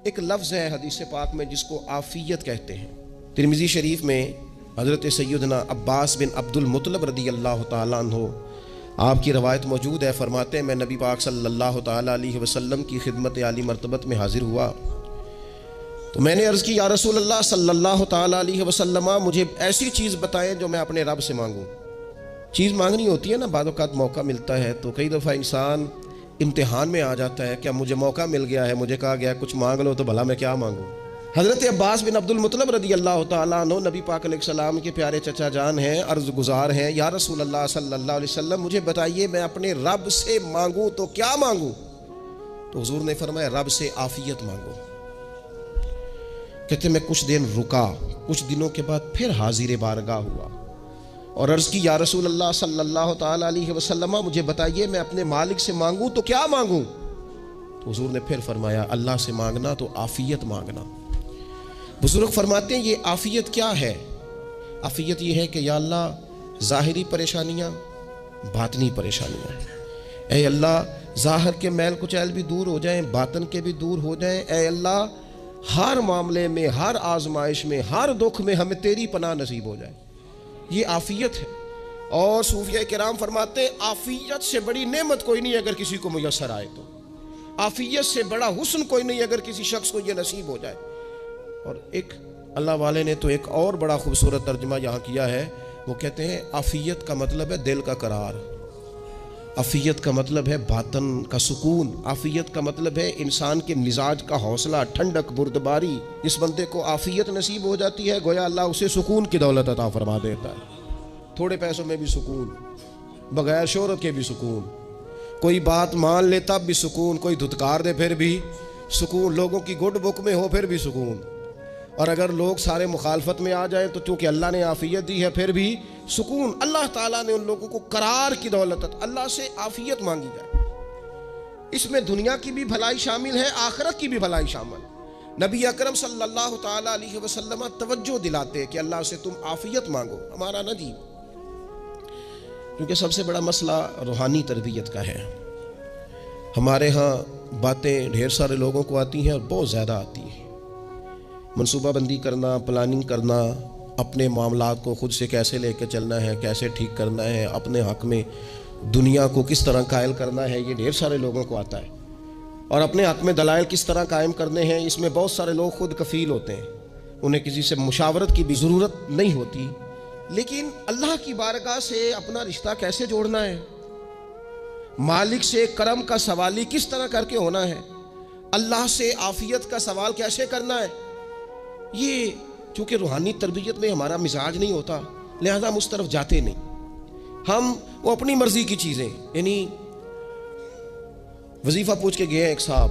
ایک لفظ ہے حدیث پاک میں جس کو عافیت کہتے ہیں۔ ترمذی شریف میں حضرت سیدنا عباس بن عبد المطلب رضی اللہ تعالیٰ عنہ آپ کی روایت موجود ہے، فرماتے ہیں میں نبی پاک صلی اللہ تعالیٰ علیہ وسلم کی خدمت عالی مرتبت میں حاضر ہوا تو میں نے عرض کی یا رسول اللہ صلی اللہ تعالیٰ علیہ وسلم مجھے ایسی چیز بتائیں جو میں اپنے رب سے مانگوں۔ چیز مانگنی ہوتی ہے نا، بعض اوقات موقع ملتا ہے تو کئی دفعہ انسان امتحان میں آ جاتا ہے، کیا مجھے موقع مل گیا ہے، مجھے کہا گیا کچھ مانگ لو تو بھلا میں کیا مانگوں۔ حضرت عباس بن عبد المطلب رضی اللہ تعالیٰ عنہ نبی پاک علیہ السلام کے پیارے چچا جان ہیں، عرض گزار ہیں یا رسول اللہ صلی اللہ علیہ وسلم مجھے بتائیے میں اپنے رب سے مانگوں تو کیا مانگوں؟ تو حضور نے فرمایا رب سے عافیت مانگو۔ کہتے میں کچھ دن رکا، کچھ دنوں کے بعد پھر حاضر بارگاہ ہوا اور عرض کی یا رسول اللہ صلی اللہ تعالیٰ علیہ وسلم مجھے بتائیے میں اپنے مالک سے مانگوں تو کیا مانگوں؟ تو حضور نے پھر فرمایا اللہ سے مانگنا تو عافیت مانگنا۔ بزرگ فرماتے ہیں یہ عافیت کیا ہے؟ عافیت یہ ہے کہ یا اللہ ظاہری پریشانیاں، باطنی پریشانیاں، اے اللہ ظاہر کے میل کچیل بھی دور ہو جائیں، باطن کے بھی دور ہو جائیں، اے اللہ ہر معاملے میں، ہر آزمائش میں، ہر دکھ میں ہمیں تیری پناہ نصیب ہو جائے، یہ عافیت ہے۔ اور صوفیاء کرام فرماتے ہیں عافیت سے بڑی نعمت کوئی نہیں اگر کسی کو میسر آئے تو، عافیت سے بڑا حسن کوئی نہیں اگر کسی شخص کو یہ نصیب ہو جائے۔ اور ایک اللہ والے نے تو ایک اور بڑا خوبصورت ترجمہ یہاں کیا ہے، وہ کہتے ہیں عافیت کا مطلب ہے دل کا قرار، عافیت کا مطلب ہے باطن کا سکون، عافیت کا مطلب ہے انسان کے مزاج کا حوصلہ، ٹھنڈک، بردباری۔ اس بندے کو عافیت نصیب ہو جاتی ہے گویا اللہ اسے سکون کی دولت عطا فرما دیتا ہے، تھوڑے پیسوں میں بھی سکون، بغیر شہرت کے بھی سکون، کوئی بات مان لے تب بھی سکون، کوئی دھتکار دے پھر بھی سکون، لوگوں کی گڈ بک میں ہو پھر بھی سکون، اور اگر لوگ سارے مخالفت میں آ جائیں تو چونکہ اللہ نے عافیت دی ہے پھر بھی سکون۔ اللہ تعالیٰ نے ان لوگوں کو قرار کی دولت، اللہ سے عافیت مانگی جائے، اس میں دنیا کی بھی بھلائی شامل ہے، آخرت کی بھی بھلائی شامل۔ نبی اکرم صلی اللہ تعالیٰ علیہ وسلم توجہ دلاتے کہ اللہ سے تم عافیت مانگو، ہمارا نہ جی، کیونکہ سب سے بڑا مسئلہ روحانی تربیت کا ہے۔ ہمارے ہاں باتیں ڈھیر سارے لوگوں کو آتی ہیں اور بہت زیادہ آتی ہیں، منصوبہ بندی کرنا، پلاننگ کرنا، اپنے معاملات کو خود سے کیسے لے کے چلنا ہے، کیسے ٹھیک کرنا ہے، اپنے حق میں دنیا کو کس طرح قائل کرنا ہے، یہ ڈھیر سارے لوگوں کو آتا ہے، اور اپنے حق میں دلائل کس طرح قائم کرنے ہیں، اس میں بہت سارے لوگ خود کفیل ہوتے ہیں، انہیں کسی سے مشاورت کی بھی ضرورت نہیں ہوتی۔ لیکن اللہ کی بارگاہ سے اپنا رشتہ کیسے جوڑنا ہے، مالک سے کرم کا سوالی کس طرح کر کے ہونا ہے، اللہ سے عافیت کا سوال کیسے کرنا ہے، یہ چونکہ روحانی تربیت میں ہمارا مزاج نہیں ہوتا لہذا ہم اس طرف جاتے نہیں، ہم وہ اپنی مرضی کی چیزیں، یعنی وظیفہ پوچھ کے گئے ہیں ایک صاحب،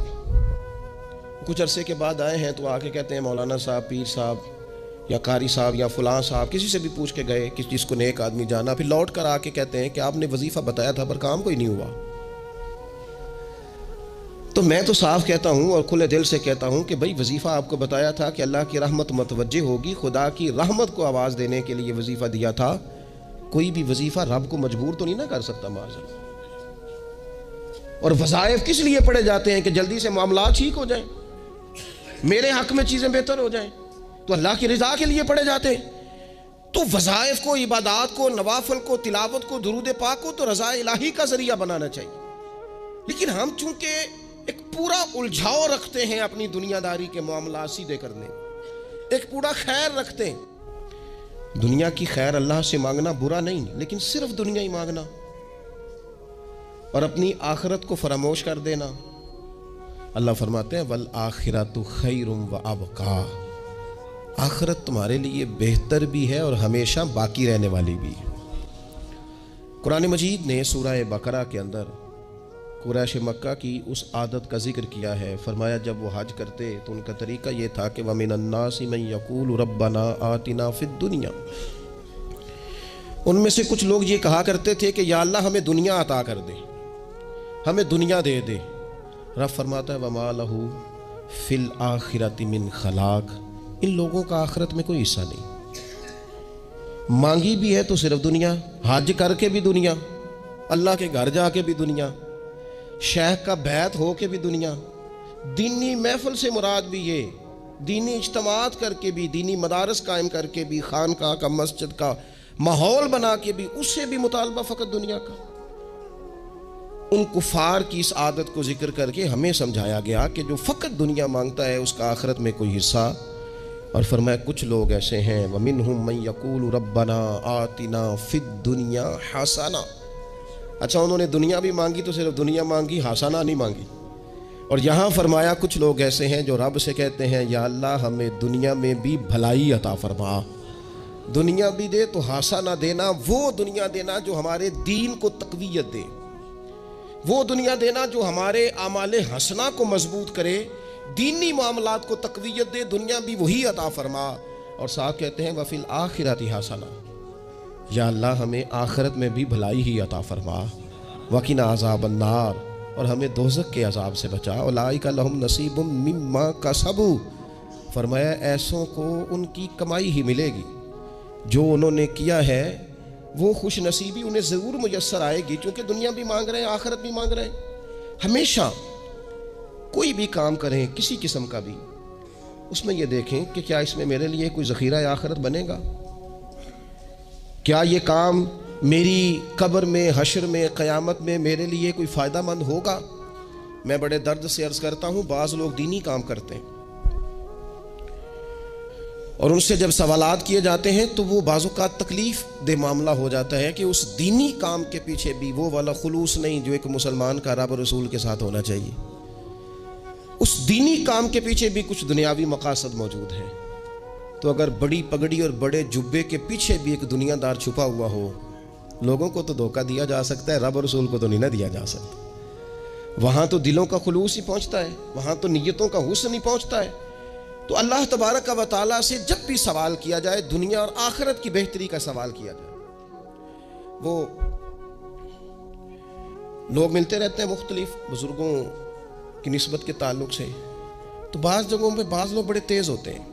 کچھ عرصے کے بعد آئے ہیں تو آ کے کہتے ہیں مولانا صاحب، پیر صاحب یا قاری صاحب یا فلاں صاحب، کسی سے بھی پوچھ کے گئے کہ جس کو نیک آدمی جانا، پھر لوٹ کر آ کے کہتے ہیں کہ آپ نے وظیفہ بتایا تھا پر کام کوئی نہیں ہوا۔ تو میں تو صاف کہتا ہوں اور کھلے دل سے کہتا ہوں کہ بھئی وظیفہ آپ کو بتایا تھا کہ اللہ کی رحمت متوجہ ہوگی، خدا کی رحمت کو آواز دینے کے لیے وظیفہ دیا تھا، کوئی بھی وظیفہ رب کو مجبور تو نہیں نہ کر سکتا معاذ اللہ۔ اور وظائف کس لیے پڑھے جاتے ہیں کہ جلدی سے معاملات ٹھیک ہو جائیں، میرے حق میں چیزیں بہتر ہو جائیں، تو اللہ کی رضا کے لیے پڑھے جاتے ہیں۔ تو وظائف کو، عبادات کو، نوافل کو، تلاوت کو، درود پاک کو تو رضا الہی کا ذریعہ بنانا چاہیے، لیکن ہم چونکہ ایک پورا الجھاؤ رکھتے ہیں اپنی دنیا داری کے معاملات سیدھے کرنے، ایک پورا خیر رکھتے ہیں۔ دنیا کی خیر اللہ سے مانگنا برا نہیں، لیکن صرف دنیا ہی مانگنا اور اپنی آخرت کو فراموش کر دینا۔ اللہ فرماتے ہیں وَالْآخِرَةُ خَيْرٌ وَأَبْقَىٰ، آخرت تمہارے لیے بہتر بھی ہے اور ہمیشہ باقی رہنے والی بھی۔ قرآن مجید نے سورہ بقرہ کے اندر قریش مکہ کی اس عادت کا ذکر کیا ہے، فرمایا جب وہ حج کرتے تو ان کا طریقہ یہ تھا کہ وَمِنَ النَّاسِ مَن يَقُولُ رَبَّنَا آتِنَا فِي الدُّنْيَا، ان میں سے کچھ لوگ یہ کہا کرتے تھے کہ یا اللہ ہمیں دنیا عطا کر دے، ہمیں دنیا دے دے۔ رب فرماتا ہے وَمَا لَهُ فِي الْآخِرَةِ مِنْ خَلَاقٍ، ان لوگوں کا آخرت میں کوئی حصہ نہیں، مانگی بھی ہے تو صرف دنیا، حج کر کے بھی دنیا، اللہ کے گھر جا کے بھی دنیا، شیخ کا بیعت ہو کے بھی دنیا، دینی محفل سے مراد بھی یہ، دینی اجتماعات کر کے بھی، دینی مدارس قائم کر کے بھی، خانقاہ کا مسجد کا ماحول بنا کے بھی، اس سے بھی مطالبہ فقط دنیا کا۔ ان کفار کی اس عادت کو ذکر کر کے ہمیں سمجھایا گیا کہ جو فقط دنیا مانگتا ہے اس کا آخرت میں کوئی حصہ، اور فرمایا کچھ لوگ ایسے ہیں وَمِنْهُمْ مَنْ يَقُولُ رَبَّنَا آتِنَا فِي الدُّنْيَا حَسَنَةً۔ اچھا انہوں نے دنیا بھی مانگی تو صرف دنیا مانگی، حسنہ نہیں مانگی۔ اور یہاں فرمایا کچھ لوگ ایسے ہیں جو رب سے کہتے ہیں یا اللہ ہمیں دنیا میں بھی بھلائی عطا فرما، دنیا بھی دے تو حسنہ دینا، وہ دنیا دینا جو ہمارے دین کو تقویت دے، وہ دنیا دینا جو ہمارے اعمال حسنہ کو مضبوط کرے، دینی معاملات کو تقویت دے، دنیا بھی وہی عطا فرما۔ اور ساتھ کہتے ہیں وَفِي الْآخِرَةِ حَسَنَةً، یا اللہ ہمیں آخرت میں بھی بھلائی ہی عطا فرما، وَقِنَا عَذَابَ النَّارِ، اور ہمیں دوزخ کے عذاب سے بچا، اولئک لہم نصیب مما کسبوا، فرمایا ایسوں کو ان کی کمائی ہی ملے گی، جو انہوں نے کیا ہے وہ خوش نصیبی انہیں ضرور میسر آئے گی، چونکہ دنیا بھی مانگ رہے ہیں، آخرت بھی مانگ رہے ہیں۔ ہمیشہ کوئی بھی کام کریں کسی قسم کا بھی، اس میں یہ دیکھیں کہ کیا اس میں میرے لیے کوئی ذخیرہ آخرت بنے گا، کیا یہ کام میری قبر میں، حشر میں، قیامت میں میرے لیے کوئی فائدہ مند ہوگا۔ میں بڑے درد سے عرض کرتا ہوں بعض لوگ دینی کام کرتے ہیں اور ان سے جب سوالات کیے جاتے ہیں تو وہ بعض اوقات تکلیف دہ معاملہ ہو جاتا ہے کہ اس دینی کام کے پیچھے بھی وہ والا خلوص نہیں جو ایک مسلمان کا رب و رسول کے ساتھ ہونا چاہیے، اس دینی کام کے پیچھے بھی کچھ دنیاوی مقاصد موجود ہیں۔ تو اگر بڑی پگڑی اور بڑے جبے کے پیچھے بھی ایک دنیا دار چھپا ہوا ہو، لوگوں کو تو دھوکہ دیا جا سکتا ہے، رب اور رسول کو تو نہیں نہ دیا جا سکتا۔ وہاں تو دلوں کا خلوص ہی پہنچتا ہے، وہاں تو نیتوں کا حسن ہی پہنچتا ہے۔ تو اللہ تبارک و تعالیٰ سے جب بھی سوال کیا جائے دنیا اور آخرت کی بہتری کا سوال کیا جائے۔ وہ لوگ ملتے رہتے ہیں مختلف بزرگوں کی نسبت کے تعلق سے، تو بعض جگہوں پہ بعض لوگ بڑے تیز ہوتے ہیں،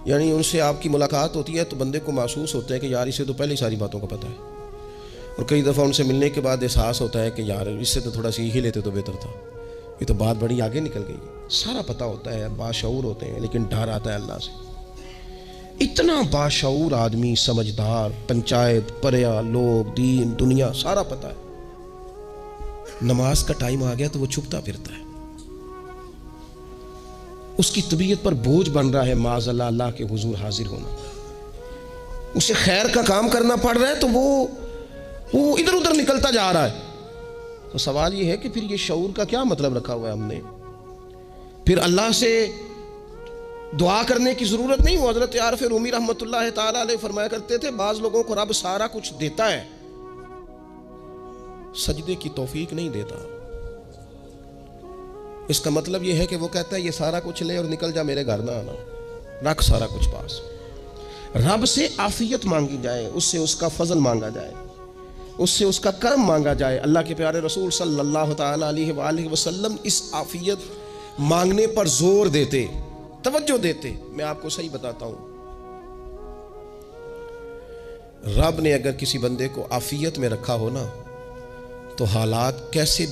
یعنی ان سے آپ کی ملاقات ہوتی ہے تو بندے کو محسوس ہوتا ہے کہ یار اسے تو پہلے ساری باتوں کا پتہ ہے، اور کئی دفعہ ان سے ملنے کے بعد احساس ہوتا ہے کہ یار اس سے تو تھوڑا سیکھ ہی لیتے تو بہتر تھا، یہ تو بات بڑی آگے نکل گئی۔ سارا پتہ ہوتا ہے، باشعور ہوتے ہیں، لیکن ڈر آتا ہے اللہ سے۔ اتنا باشعور آدمی، سمجھدار، پنچایت، پریا، لوگ، دین، دنیا سارا پتہ ہے، نماز کا ٹائم آ گیا تو وہ چھپتا پھرتا ہے، اس کی طبیعت پر بوجھ بن رہا ہے معاذ اللہ اللہ کے حضور حاضر ہونا، اسے خیر کا کام کرنا پڑ رہا ہے تو وہ ادھر ادھر نکلتا جا رہا ہے۔ تو سوال یہ ہے کہ پھر یہ شعور کا کیا مطلب رکھا ہوا ہے ہم نے؟ پھر اللہ سے دعا کرنے کی ضرورت نہیں۔ وہ حضرت عارف رومی رحمۃ اللہ تعالیٰ علیہ فرمایا کرتے تھے بعض لوگوں کو رب سارا کچھ دیتا ہے، سجدے کی توفیق نہیں دیتا۔ اس کا مطلب یہ ہے کہ وہ کہتا ہے یہ سارا کچھ لے اور نکل جا، میرے گھر نہ آنا، رکھ سارا کچھ پاس۔ رب سے عافیت مانگی جائے، اس سے اس کا فضل مانگا جائے، اس سے اس کا کرم مانگا جائے۔ اللہ کے پیارے رسول صلی اللہ تعالیٰ علیہ وآلہ وسلم اس عافیت مانگنے پر زور دیتے، توجہ دیتے۔ میں آپ کو صحیح بتاتا ہوں، رب نے اگر کسی بندے کو عافیت میں رکھا ہو نا تو حالات کیسے بھی